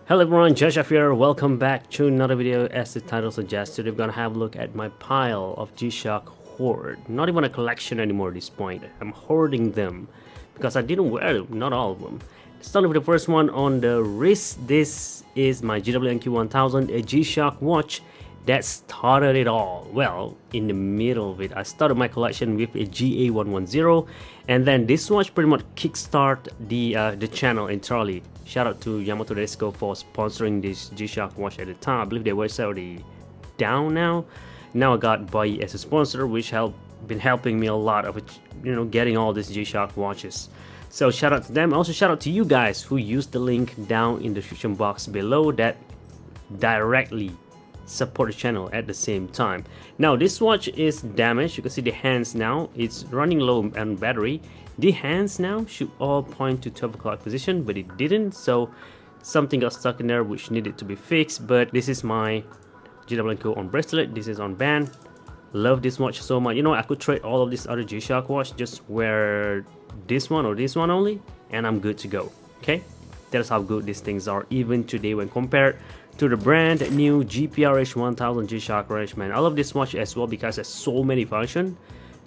Hello everyone, gshock here. Welcome back to another video. As the title suggests, today we're gonna have a look at my pile of G-Shock hoard. Not even a collection anymore at this point. I'm hoarding them because I didn't wear them, not all of them. Starting with the first one on the wrist. This is my GW-NQ1000, a G-Shock watch that started it all. Well, in the middle of it, I started my collection with a GA110, and then this watch pretty much kickstart the channel entirely. Shout out to Yamato Desko for sponsoring this G-Shock watch at the time. I believe they were already down now. Now I got Bai as a sponsor, which been helping me a lot of getting all these G-Shock watches. So shout out to them. Also shout out to you guys who used the link down in the description box below that directly support the channel at the same time. Now this watch is damaged. You can see the hands now, it's running low on battery. The hands now should all point to 12 o'clock position, but it didn't, so something got stuck in there which needed to be fixed. But this is my GW on bracelet, this is on band. Love this watch so much. I could trade all of these other G-Shock watch, just wear this one or this one only, and I'm good to go. Okay, that's how good these things are even today when compared to the brand new GPRH 1000 G-Shock range. Man, I love this watch as well because it has so many functions.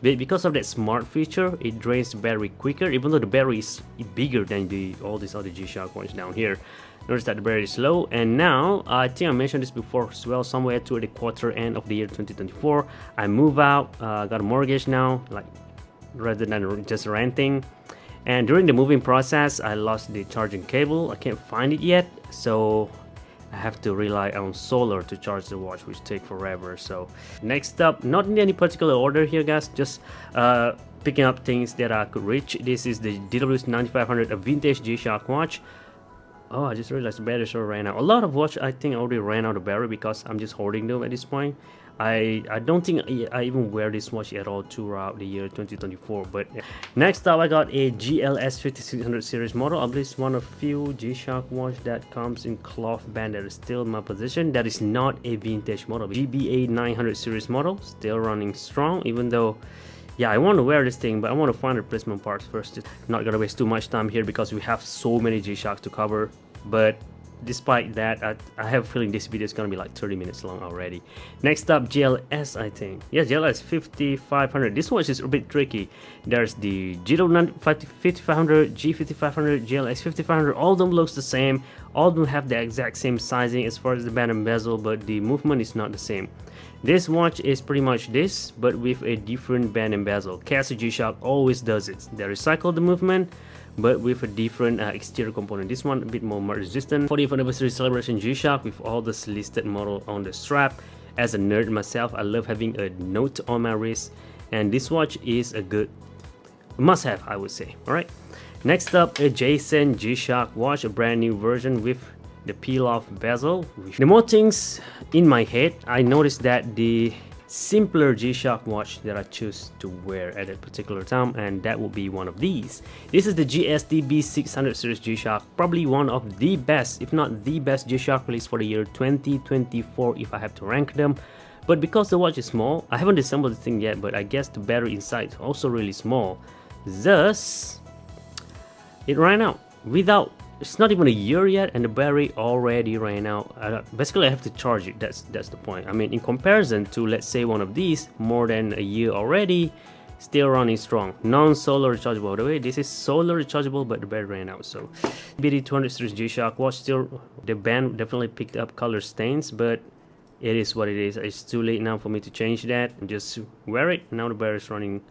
But because of that smart feature, it drains the battery quicker, even though the battery is bigger than all these other G-Shock ones down here. Notice that the battery is low, and now I think I mentioned this before as well, somewhere toward the quarter end of the year 2024, I move out, got a mortgage now, like rather than just renting. And during the moving process, I lost the charging cable. I can't find it yet, so I have to rely on solar to charge the watch, which take forever. So next up, not in any particular order here guys, just picking up things that I could reach. This is the DW9500, a vintage G-Shock watch. Oh, I just realized the battery sort of ran out. A lot of watch I think already ran out of battery because I'm just holding them at this point. I don't think I even wear this watch at all throughout the year 2024. But next up, I got a GLS 5600 series model. I believe it's one of few G-Shock watch that comes in cloth band that is still in my possession. That is not a vintage model. GBA 900 series model, still running strong, even though yeah, I want to wear this thing, but I want to find replacement parts first. Just not gonna waste too much time here because we have so many G-Shocks to cover. But despite that, I have a feeling this video is gonna be like 30 minutes long already. Next up, GLS, I think. Yeah, GLS 5500. This watch is a bit tricky. There's the G5500, G5500, GLS 5500. All of them looks the same. All of them have the exact same sizing as far as the band and bezel, but the movement is not the same. This watch is pretty much this, but with a different band and bezel. Casio G-Shock always does it. They recycle the movement, but with a different exterior component. This one a bit more mud resistant. 40th anniversary celebration G-Shock with all this listed model on the strap. As a nerd myself, I love having a note on my wrist, and this watch is a good must-have, I would say. All right. Next up, a Jason G-Shock watch, a brand new version with the peel-off bezel. The more things in my head, I noticed that the simpler G-Shock watch that I choose to wear at a particular time, and that would be one of these. This is the GSDB 600 series G-Shock, probably one of the best, if not the best G-Shock release for the year 2024 if I have to rank them. But because the watch is small, I haven't assembled the thing yet, but I guess the battery inside is also really small. Thus, it ran out without, it's not even a year yet and the battery already ran out. Basically I have to charge it. That's the point. I mean, in comparison to, let's say, one of these, more than a year already, still running strong. Non-solar rechargeable. By the way, this is solar rechargeable, but the battery ran out. So BD200 series G-Shock watch, still the band definitely picked up color stains, but it is what it is. It's too late now for me to change that and just wear it. Now the battery is running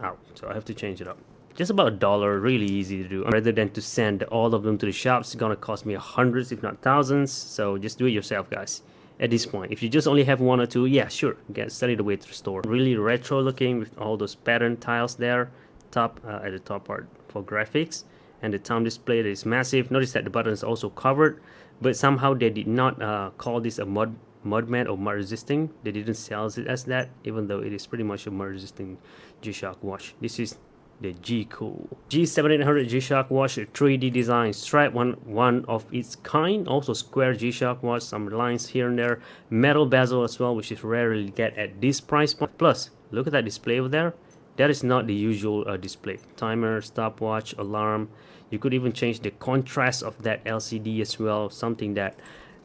out, so I have to change it up. Just about $1, really easy to do. Rather than to send all of them to the shops, it's gonna cost me hundreds if not thousands. So just do it yourself guys at this point. If you just only have one or two, yeah, sure, send it away to the store. Really retro looking with all those pattern tiles there at the top part for graphics, and the time display that is massive. Notice that the button is also covered, but somehow they did not call this a mud mat or mud resisting. They didn't sell it as that, even though it is pretty much a mud resisting G-Shock watch. This is the G-Cool G7800 G-Shock watch, a 3D design strap, one of its kind. Also square G-Shock watch, some lines here and there, metal bezel as well, which is rarely get at this price point. Plus, look at that display over there. That is not the usual display. Timer, stopwatch, alarm. You could even change the contrast of that LCD as well, something that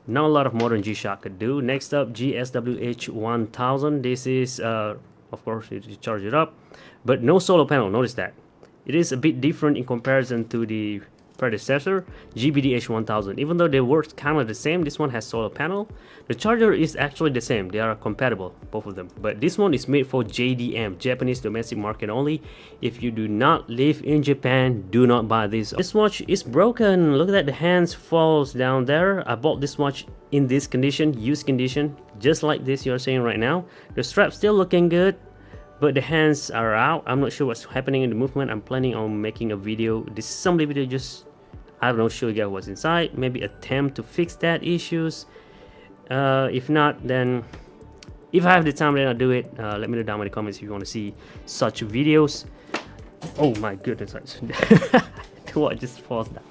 not a lot of modern G-Shock could do. Next up, GSWH1000. This is of course you charge it up, but no solar panel. Notice that it is a bit different in comparison to the predecessor GBDH1000. Even though they work kind of the same, this one has solar panel. The charger is actually the same, they are compatible, both of them, but this one is made for JDM, Japanese domestic market only. If you do not live in Japan, do not buy this. This watch is broken. Look at that, the hands falls down there. I bought this watch in this condition, used condition, just like this you're seeing right now. The strap's still looking good, but the hands are out. I'm not sure what's happening in the movement. I'm planning on making a video, this assembly video, just I don't know, show you guys what's inside, maybe attempt to fix that issues. If not, then if I have the time, then I'll do it. Let me know down in the comments if you want to see such videos. Oh my goodness, the watch just falls down.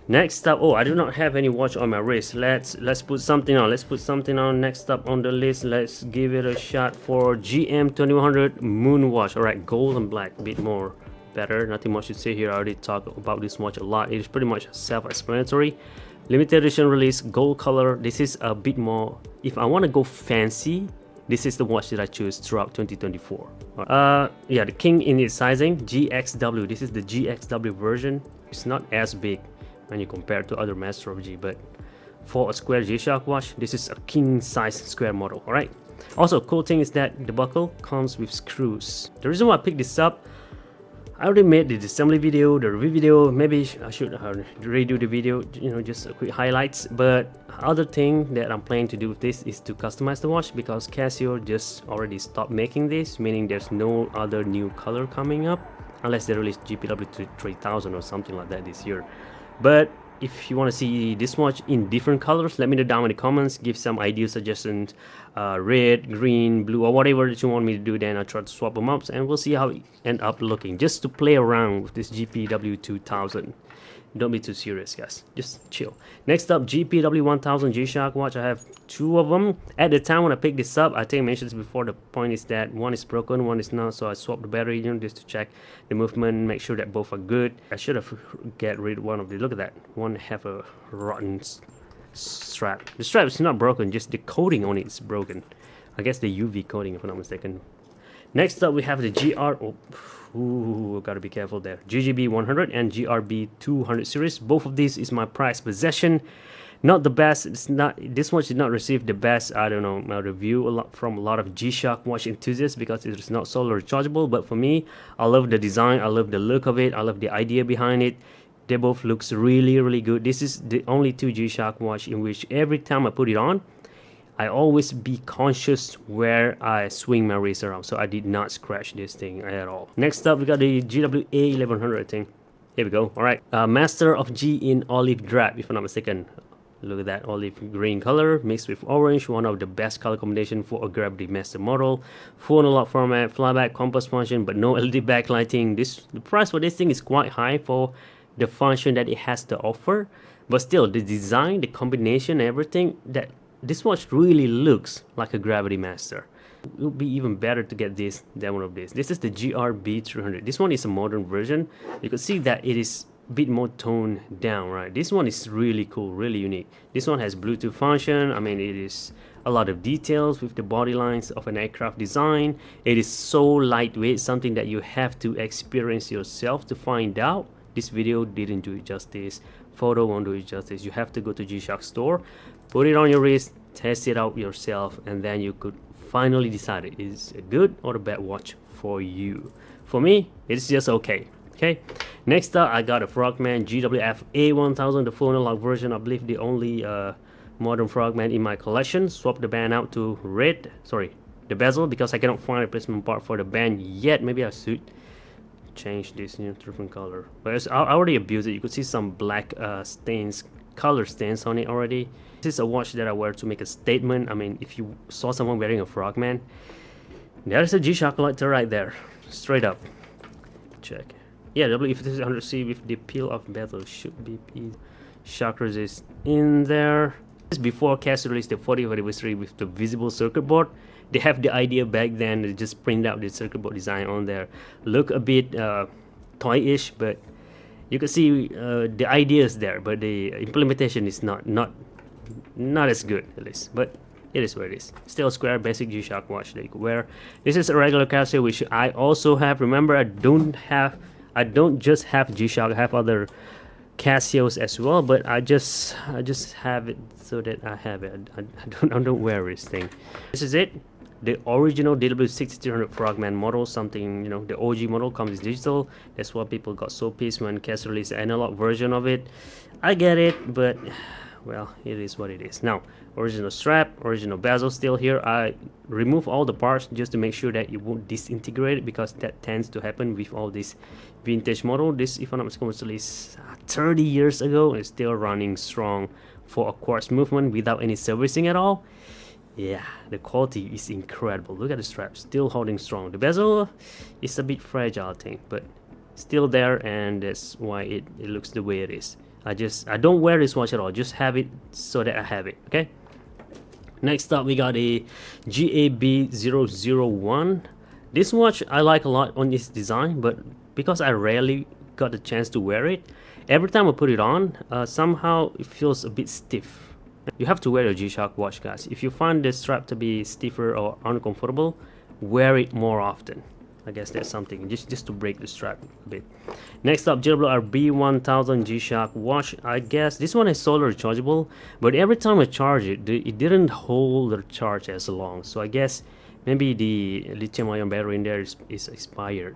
Next up, oh, I do not have any watch on my wrist. Let's put something on. Let's put something on. Next up on the list, let's give it a shot for GM2100 Moon Watch. All right, gold and black, a bit more better. Nothing much to say here. I already talked about this watch a lot. It is pretty much self-explanatory. Limited edition release, gold color. This is a bit more, if I want to go fancy, this is the watch that I choose throughout 2024. Yeah, the king in its sizing, GXW. This is the GXW version. It's not as big when you compare to other Master of G, but for a square G-Shock watch, this is a king size square model. All right. Also, cool thing is that the buckle comes with screws. The reason why I picked this up, I already made the assembly video, the review video. Maybe I should redo the video, you know, just a quick highlights. But other thing that I'm planning to do with this is to customize the watch, because Casio just already stopped making this, meaning there's no other new color coming up unless they release GPW 3000 or something like that this year. But if you want to see this watch in different colors, let me know down in the comments. Give some idea suggestions, red, green, blue, or whatever that you want me to do. Then I'll try to swap them up and we'll see how it end up looking, just to play around with this GPW 2000. Don't be too serious, guys, just chill. Next up, GPW 1000 G-Shock watch. I have two of them. At the time when I picked this up, I think I mentioned this before, the point is that one is broken, one is not, so I swapped the battery, you know, just to check the movement, make sure that both are good. I should have get rid of one of the, look at that, one have a rotten strap. The strap is not broken, just the coating on it is broken. I guess the UV coating, if I'm not mistaken. Next up, we have the gotta be careful there. GGB 100 and GRB 200 series. Both of these is my prized possession. Not the best. It's not. This watch did not receive the best, I don't know, review from a lot of G-Shock watch enthusiasts, because it is not solar rechargeable. But for me, I love the design. I love the look of it. I love the idea behind it. They both looks really good. This is the only two G-Shock watch in which every time I put it on, I always be conscious where I swing my wrist around, so I did not scratch this thing at all. Next up, we got the GWA 1100, I think. Here we go. All right, Master of G in olive drab, if I'm not mistaken. Look at that olive green color mixed with orange, one of the best color combination for a gravity master model. Full analog format, flyback, compass function, but no LED backlighting. The price for this thing is quite high for the function that it has to offer, but still the design, the combination, everything, that this watch really looks like a Gravity Master. It would be even better to get this than one of these. This is the GRB 300. This one is a modern version. You can see that it is a bit more toned down, right? This one is really cool, really unique. This one has Bluetooth function. I mean, it is a lot of details with the body lines of an aircraft design. It is so lightweight, something that you have to experience yourself to find out. This video didn't do it justice. Photo won't do it justice. You have to go to G-Shock store, put it on your wrist, test it out yourself, and then you could finally decide it is a good or a bad watch for you. For me, it's just okay. Okay. Next up, I got a Frogman GWF A1000, the full analog version. I believe the only modern Frogman in my collection. Swap the band out to red. Sorry, the bezel, because I cannot find a replacement part for the band yet. Maybe I should change this new different color, but I already abused it. You could see some black stains, color stains on it already. This is a watch that I wear to make a statement. I mean, if you saw someone wearing a Frogman, there's a G-Shock collector right there, straight up. Check. Yeah, W5600C with the peel-off bezel should be shock resist in there. This is before Casio released the 40th anniversary with the visible circuit board. They have the idea back then to just print out the circuit board design on there. Look a bit toy-ish, but You can see the idea is there, but the implementation is not as good, at least. But it is what it is. Still a square basic G-Shock watch that you could wear. This is a regular Casio, which I also have. Remember, I don't just have G-Shock. I have other Casios as well, but I just have it so that I have it. I don't wear this thing. This is it. The original DW6300 Frogman model, something, you know, the OG model comes digital. That's why people got so pissed when Casio released the analog version of it. I get it, but well, it is what it is. Now, original strap, original bezel still here. I remove all the parts just to make sure that it won't disintegrate it, because that tends to happen with all these vintage model. This, if I'm not mistaken, was released 30 years ago and it's still running strong for a quartz movement without any servicing at all. Yeah, the quality is incredible. Look at the strap, still holding strong. The bezel is a bit fragile, I think, but still there, and that's why it looks the way it is. I don't wear this watch at all, just have it so that I have it. Okay, next up we got a GAB001. This watch I like a lot on its design, but because I rarely got the chance to wear it, every time I put it on, somehow it feels a bit stiff. You have to wear a G-Shock watch, guys. If you find the strap to be stiffer or uncomfortable, wear it more often. I guess that's something, just to break the strap a bit. Next up, JW B1000 G-Shock watch. I guess this one is solar rechargeable, but every time I charge it, it didn't hold the charge as long. So I guess maybe the lithium-ion battery in there is expired.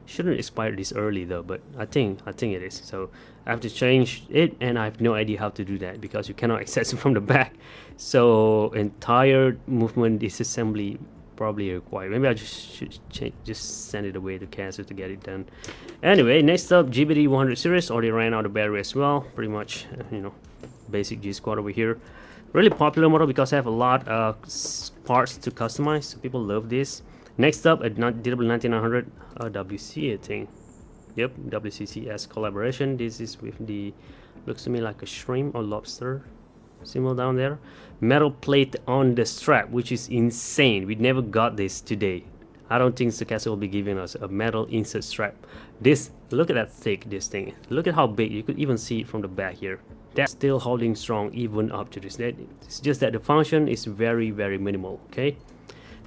Shouldn't expire this early though, but I think it is. So I have to change it, and I have no idea how to do that because you cannot access it from the back. So entire movement disassembly probably required. Maybe I should just send it away to Casio to get it done. Anyway, next up, GBD 100 series. Already ran out of battery as well. Pretty much, you know, basic G Squad over here. Really popular model because I have a lot of parts to customize. So people love this. Next up, a DW9900 WC, I think. Yep, WCCS collaboration. This is with the, looks to me like a shrimp or lobster symbol down there. Metal plate on the strap, which is insane. We never got this today. I don't think Casio will be giving us a metal insert strap. This, look at that thick, this thing. Look at how big. You could even see it from the back here. That's still holding strong even up to this. It's just that the function is very, very minimal. Okay.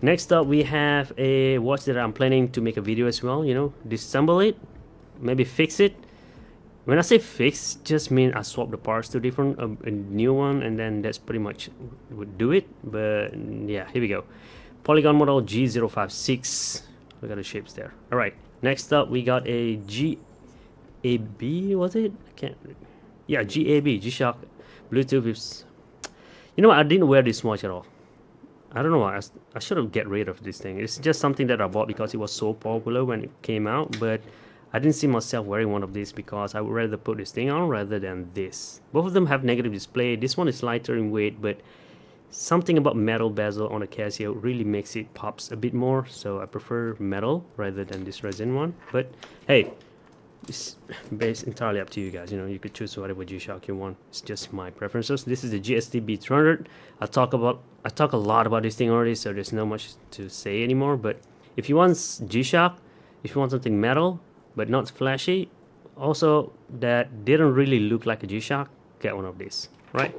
Next up, we have a watch that I'm planning to make a video as well. You know, disassemble it, maybe fix it. When I say fix, just mean I swap the parts to different a new one, and then that's pretty much would do it. But yeah, here we go. Polygon model G056. Look at the shapes there. All right. Next up, we got a GAB. Was it? I can't. Yeah, GAB G-Shock Bluetooth with. You know what? I didn't wear this watch at all. I don't know why. I should have get rid of this thing. It's just something that I bought because it was so popular when it came out, but I didn't see myself wearing one of these because I would rather put this thing on rather than this. Both of them have negative display. This one is lighter in weight, but something about metal bezel on a Casio really makes it pops a bit more, so I prefer metal rather than this resin one. But hey, it's based entirely up to you guys. You know, you could choose whatever G-Shock you want. It's just my preferences. This is the GSTB 300. I talk a lot about this thing already, so there's not much to say anymore. But if you want G-Shock, if you want something metal but not flashy, also that didn't really look like a G-Shock, get one of these, right?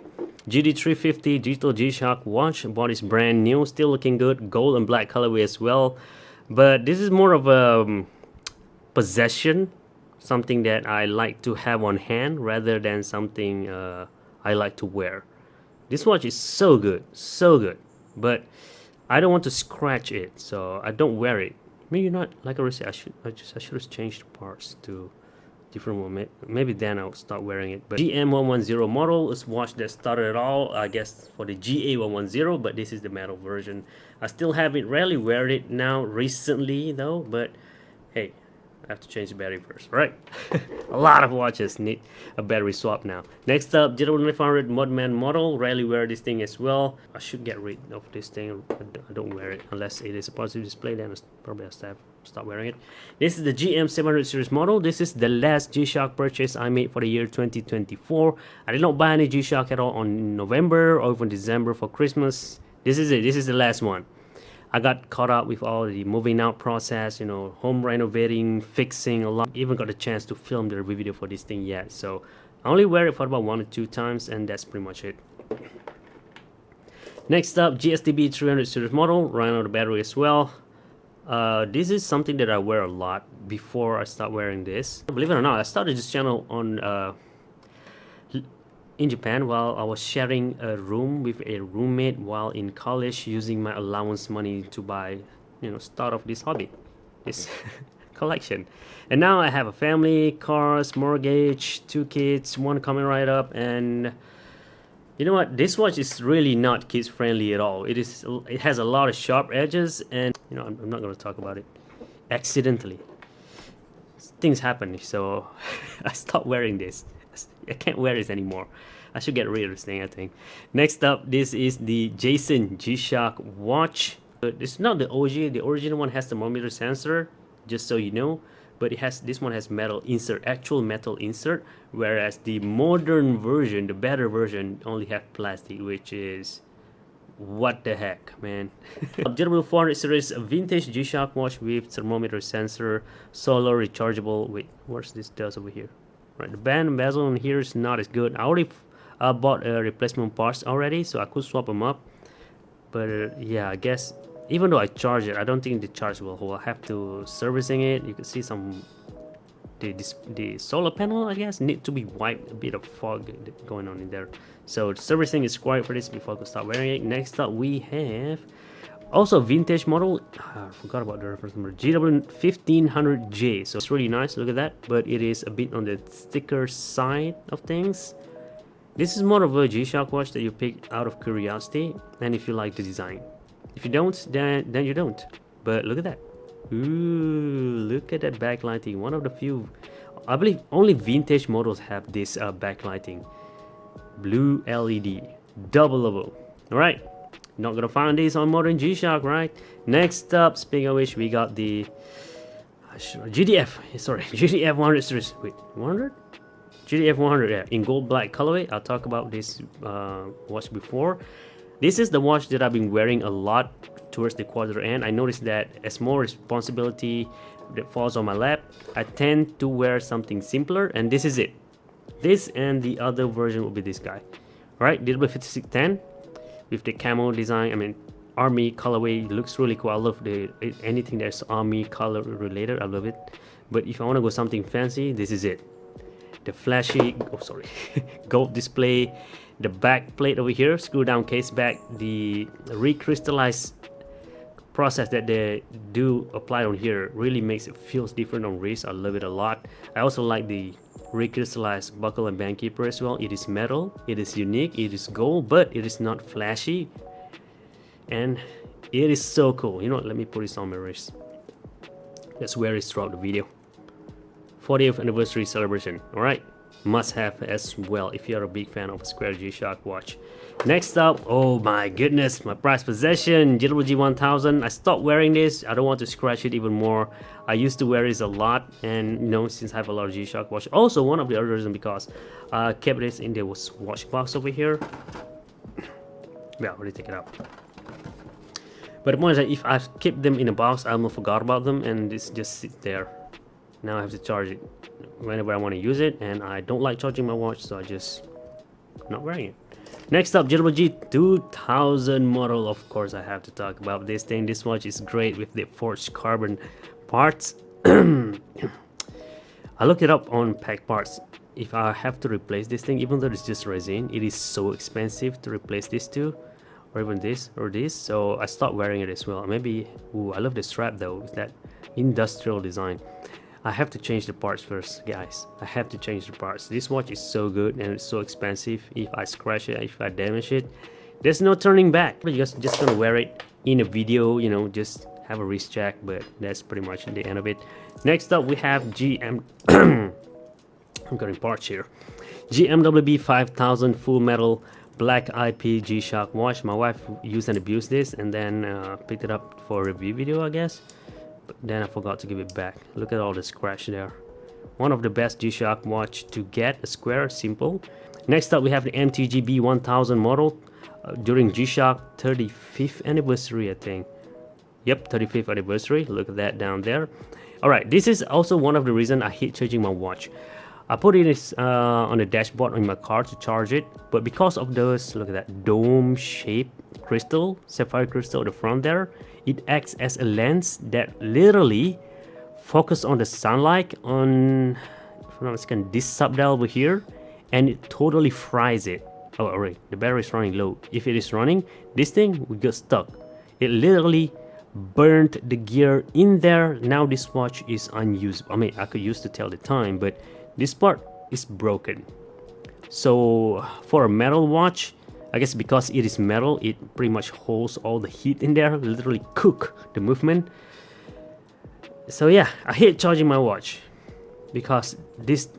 GD350 digital G-Shock watch. Bought is brand new, still looking good, gold and black colorway as well. But this is more of a possession, something that I like to have on hand rather than something I like to wear. This watch is so good, but I don't want to scratch it, so I don't wear it. Maybe not, like I said, I should have changed the parts to different one. Maybe then I'll start wearing it. But GM110 model is watch that started it all, I guess, for the GA110, but this is the metal version. I still have it, rarely wear it now recently though, but hey, I have to change the battery first, right? A lot of watches need a battery swap now. Next up, GW9500 Mudman model. Rarely wear this thing as well. I should get rid of this thing. I don't wear it unless it is a positive display. Then probably I'll stop wearing it. This is the GM700 series model. This is the last G-Shock purchase I made for the year 2024. I did not buy any G-Shock at all on November or even December for Christmas. This is it. This is the last one. I got caught up with all the moving out process, you know, home renovating, fixing a lot. Even got a chance to film the review video for this thing yet. So I only wear it for about 1 or 2 times, and that's pretty much it. Next up, GSTB 300 series model, ran out of battery as well. This is something that I wear a lot before I start wearing this. Believe it or not, I started this channel on in Japan while I was sharing a room with a roommate while in college, using my allowance money to buy, you know, start off this hobby, this collection. And now I have a family, cars, mortgage, 2 kids, 1 coming right up, and you know what? This watch is really not kids friendly at all. It has a lot of sharp edges, and you know, I'm not going to talk about it. Accidentally, things happen, so I stopped wearing this. I can't wear this anymore. I should get rid of this thing, I think. Next up, this is the Jason G-Shock watch. But it's not the OG. The original one has thermometer sensor, just so you know. But this one has metal insert, actual metal insert, whereas the modern version, the better version, only have plastic, which is what the heck, man. GW400 series vintage G-Shock watch with thermometer sensor, solar rechargeable. Wait, what's this does over here? Right, the band bezel on here is not as good. I already bought replacement parts already, so I could swap them up. But yeah, I guess even though I charge it, I don't think the charge will hold. I have to servicing it. You can see some the solar panel, I guess, need to be wiped. A bit of fog going on in there. So servicing is required for this before I can start wearing it. Next up, we have also vintage model. I forgot about the reference number. GW1500J. So it's really nice. Look at that. But it is a bit on the thicker side of things. This is more of a G-Shock watch that you pick out of curiosity, and if you like the design. If you don't, then you don't. But look at that. Ooh, look at that backlighting. One of the few, I believe only vintage models have this backlighting. Blue LED. Double O. Alright. Not gonna find this on modern G-Shock, right? Next up, speaking of which, we got the GDF 100 series. Wait, 100? GDF 100, yeah, in gold black colorway. I'll talk about this watch before. This is the watch that I've been wearing a lot towards the quarter end. I noticed that as more responsibility that falls on my lap, I tend to wear something simpler, and this is it. This and the other version will be this guy. Alright, DW5610 with the camo design, I mean army colorway. Looks really cool. I love anything that's army color related. I love it. But if I want to go something fancy, this is it. The flashy, gold display, the back plate over here, screw down case back, the re-crystallized process that they do apply on here really makes it feels different on wrist. I love it a lot. I also like the re-crystallized buckle and band keeper as well. It is metal, it is unique, it is gold, but it is not flashy, and it is so cool. You know what, let me put this on my wrist. Let's wear it throughout the video. 40th anniversary celebration. Alright, must have as well if you're a big fan of a square G-Shock watch. Next up, oh my goodness, my prized possession, GWG1000. I stopped wearing this. I don't want to scratch it even more. I used to wear this a lot, and you know, since I have a lot of G-Shock watch. Also, one of the other reasons because I kept this in the watch box over here. Yeah, I already take it out. But the point is that if I keep them in a box, I almost forgot about them, and this just sits there. Now I have to charge it whenever I want to use it, and I don't like charging my watch, so I just not wearing it. Next up, GWG 2000 model. Of course, I have to talk about this thing. This watch is great with the forged carbon parts. I looked it up on pack parts. If I have to replace this thing, even though it's just resin, it is so expensive to replace this too, or even this or this. So I stopped wearing it as well. Maybe, ooh, I love the strap though. It's that industrial design. I have to change the parts first, guys. I have to change the parts. This watch is so good and it's so expensive. If I scratch it, if I damage it, there's no turning back. But you're just gonna wear it in a video, you know, just have a wrist check, but that's pretty much the end of it. Next up, we have GM. I'm getting parts here. GMWB 5000 full metal black IP G-Shock watch. My wife used and abused this, and then picked it up for a review video, I guess. But then I forgot to give it back. Look at all the scratch there. One of the best G-Shock watch to get, a square, simple. Next up, we have the MTGB 1000 model during G-Shock 35th anniversary, I think. Yep, 35th anniversary. Look at that down there. All right, this is also one of the reasons I hate charging my watch. I put it on the dashboard in my car to charge it, but because of those, look at that dome shape crystal, sapphire crystal at the front there, it acts as a lens that literally focus on the sunlight on, if I'm not mistaken, this subdial over here, and it totally fries it. Oh, alright, the battery is running low. If it is running, this thing will get stuck. It literally burnt the gear in there. Now this watch is unusable. I mean, I could use to tell the time, but this part is broken. So for a metal watch, I guess because it is metal, it pretty much holds all the heat in there, literally cook the movement. So yeah, I hate charging my watch because this,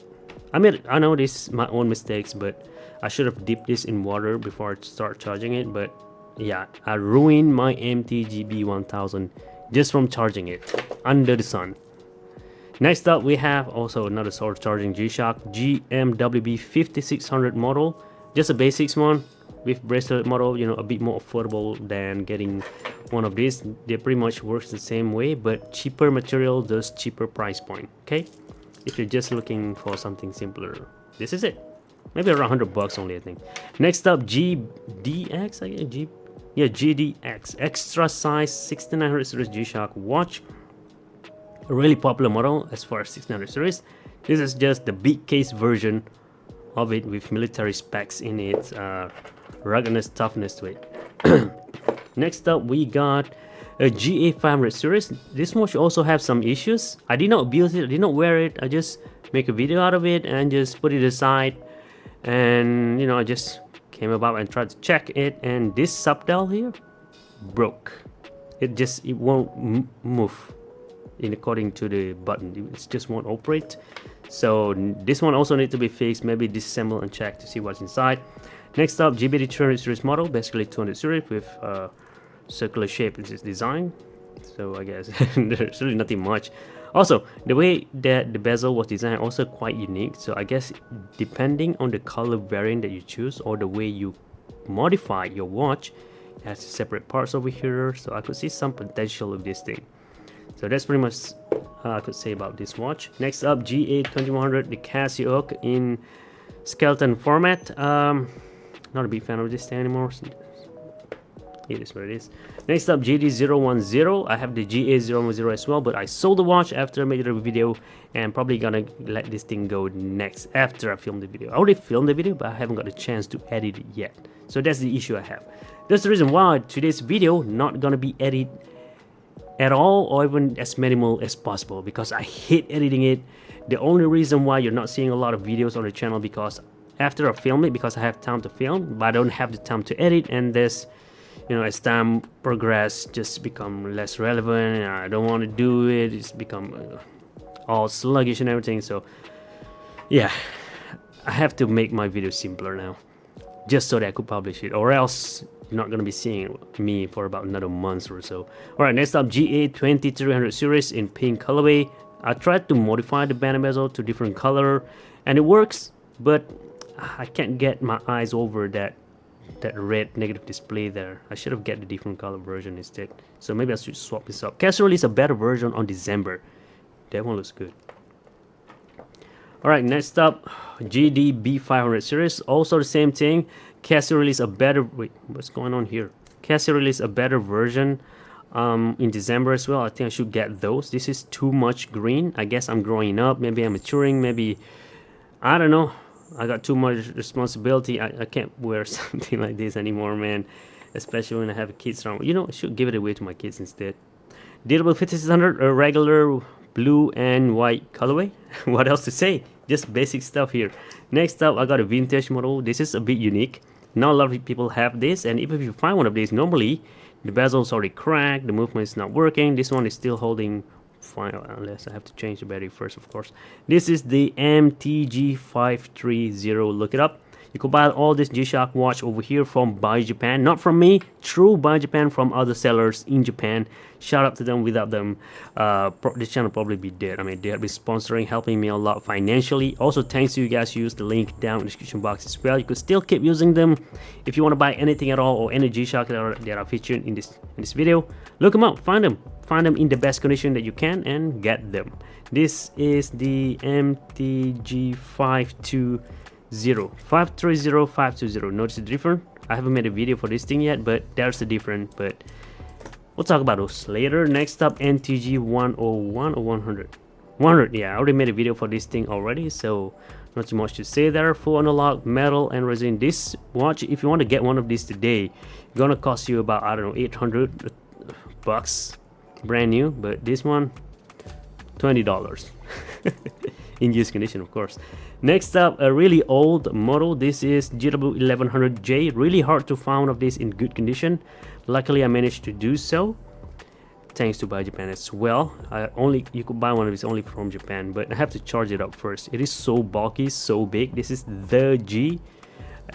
I mean, I know this is my own mistakes, but I should have dipped this in water before I start charging it. But yeah, I ruined my MTGB 1000 just from charging it under the sun. Next up, we have also another solar charging G-Shock GMWB 5600 model, just a basics one with bracelet model, you know, a bit more affordable than getting one of these. They pretty much works the same way, but cheaper material, does cheaper price point. Okay, if you're just looking for something simpler, this is it. Maybe around $100 only, I think. Next up, GDX, I guess, GDX extra size 6900 series G-Shock watch. A really popular model as far as 1600 series. This is just the big case version of it with military specs in its ruggedness, toughness to it. Next up, we got a GA 500 series. This watch also have some issues. I did not abuse it, I did not wear it. I just make a video out of it and just put it aside. And you know, I just came about and tried to check it, and this subdial here broke. It won't move in according to the button. It just won't operate. So this one also needs to be fixed, maybe disassemble and check to see what's inside. Next up, GBD 200 series model, basically 200 series with circular shape in its design. So I guess there's really nothing much. Also, the way that the bezel was designed also quite unique. So I guess depending on the color variant that you choose or the way you modify your watch, it has separate parts over here. So I could see some potential of this thing. So that's pretty much I could say about this watch. Next up, GA 2100, the Casio in skeleton format. Not a big fan of this thing anymore. It is what it is. Next up, GD010. I have the GA010 as well, but I sold the watch after I made the video, and probably gonna let this thing go next after I film the video. I already filmed the video, but I haven't got a chance to edit it yet. So that's the issue I have. That's the reason why today's video not gonna be edited at all, or even as minimal as possible, because I hate editing it. The only reason why you're not seeing a lot of videos on the channel, because after I film it, because I have time to film, but I don't have the time to edit, and this, you know, as time progress, just become less relevant, and I don't want to do it. It's become all sluggish and everything. So yeah, I have to make my video simpler now, just so that I could publish it, or else you're not gonna be seeing me for about another month or so. Alright, next up, GA 2300 series in pink colorway. I tried to modify the band bezel to different color, and it works, but I can't get my eyes over that red negative display there. I should have get the different color version instead. So maybe I should swap this up. Casio released a better version on December. That one looks good. Alright, next up, GDB 500 series. Also the same thing. Casio released a better, wait, what's going on here? Casio released a better version in December as well. I think I should get those. This is too much green. I guess I'm growing up. Maybe I'm maturing. Maybe, I don't know. I got too much responsibility. I can't wear something like this anymore, man. Especially when I have kids around. You know, I should give it away to my kids instead. DW 5600, a regular blue and white colorway. What else to say? Just basic stuff here. Next up, I got a vintage model. This is a bit unique. Not a lot of people have this, and even if you find one of these, normally the bezel is already cracked, the movement is not working. This one is still holding fine, unless I have to change the battery first, of course. This is the MTG530. Look it up. You could buy all this G-Shock watch over here from Buy Japan, not from me, true Buy Japan, from other sellers in Japan. Shout out to them. Without them, this channel probably be dead. I mean, they'll be sponsoring, helping me a lot financially. Also, thanks to you guys who use the link down in the description box as well. You could still keep using them if you want to buy anything at all, or any G-Shock that are featured in this video. Look them up, find them in the best condition that you can, and get them. This is the MTG 520. Notice the difference. I haven't made a video for this thing yet, but there's the difference. But we'll talk about those later. Next up, NTG 101 or 100. 100, yeah, I already made a video for this thing already, so not too much to say there. Full analog, metal, and resin. This watch, if you want to get one of these today, gonna cost you about, I don't know, 800 bucks, brand new. But this one, $20 in used condition, of course. Next up, a really old model. This is GW1100J. Really hard to find of this in good condition. Luckily, I managed to do so, thanks to Buy Japan as well. You could buy one of these only from Japan, but I have to charge it up first. It is so bulky, so big. This is the G.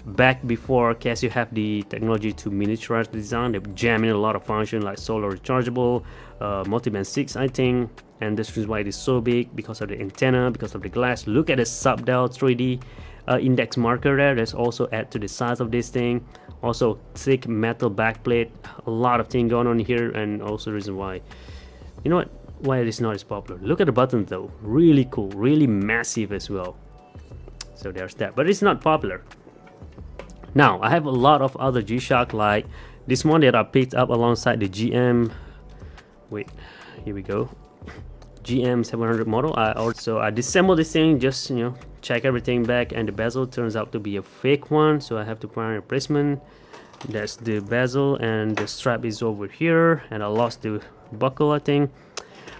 Back before Casio have the technology to miniaturize the design, they jam in a lot of function like solar rechargeable, multiband 6, I think. And this is why it is so big, because of the antenna, because of the glass. Look at the subdial 3D index marker there. That's also add to the size of this thing. Also thick metal backplate. A lot of thing going on here, and also the reason why, you know what, why it is not as popular. Look at the button though, really cool, really massive as well. So there's that, but it's not popular. Now I have a lot of other G-Shock, like this one that I picked up alongside the GM. Wait, here we go. GM 700 model. I disassembled this thing, just, you know, check everything back, and the bezel turns out to be a fake one, so I have to find a replacement. That's the bezel, and the strap is over here, and I lost the buckle, I think.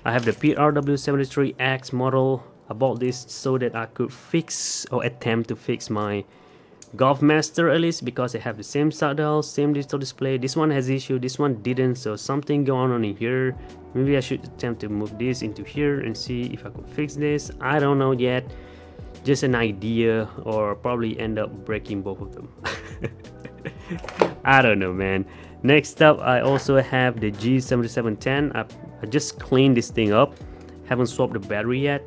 I have the PRW73X model. I bought this so that I could fix, or attempt to fix, my Golf Master, at least, because they have the same subdial, same digital display. This one has issue, this one didn't, so something going on in here. Maybe I should attempt to move this into here and see if I could fix this. I don't know yet, just an idea, or probably end up breaking both of them. I don't know, man. Next up, I also have the G7710. I just cleaned this thing up, haven't swapped the battery yet.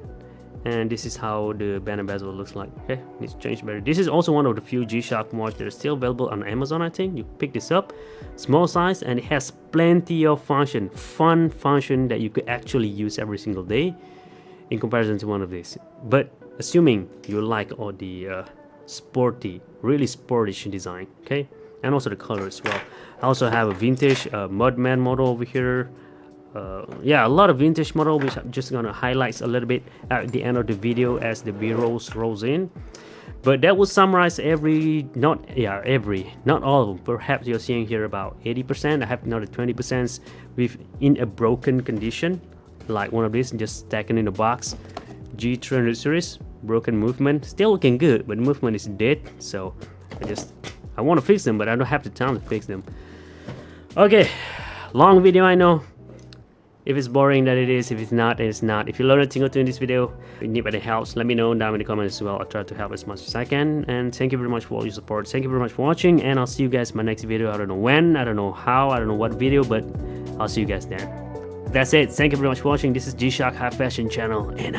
And this is how the band and bezel looks like. Okay, needs to change battery. This is also one of the few G-Shock watches that are still available on Amazon, I think. You pick this up, small size, and it has plenty of fun function that you could actually use every single day in comparison to one of these. But assuming you like all the sporty, really sportish design, okay, and also the color as well. I also have a vintage Mudman model over here. Yeah, a lot of vintage model, which I'm just gonna highlight a little bit at the end of the video as the B-rolls rolls in. But that will summarize not all of them. Perhaps you're seeing here about 80%. I have another 20% in a broken condition, like one of these just stacking in a box. G300 series, broken movement, still looking good, but movement is dead. So I want to fix them, but I don't have the time to fix them. Okay, long video, I know. If it's boring, that it is. If it's not, then it's not. If you learn a thing or two in this video, if you need any help, let me know down in the comments as well. I'll try to help as much as I can. And thank you very much for all your support. Thank you very much for watching, and I'll see you guys in my next video. I don't know when, I don't know how, I don't know what video, but I'll see you guys there. That's it. Thank you very much for watching. This is G-Shock High Fashion Channel, and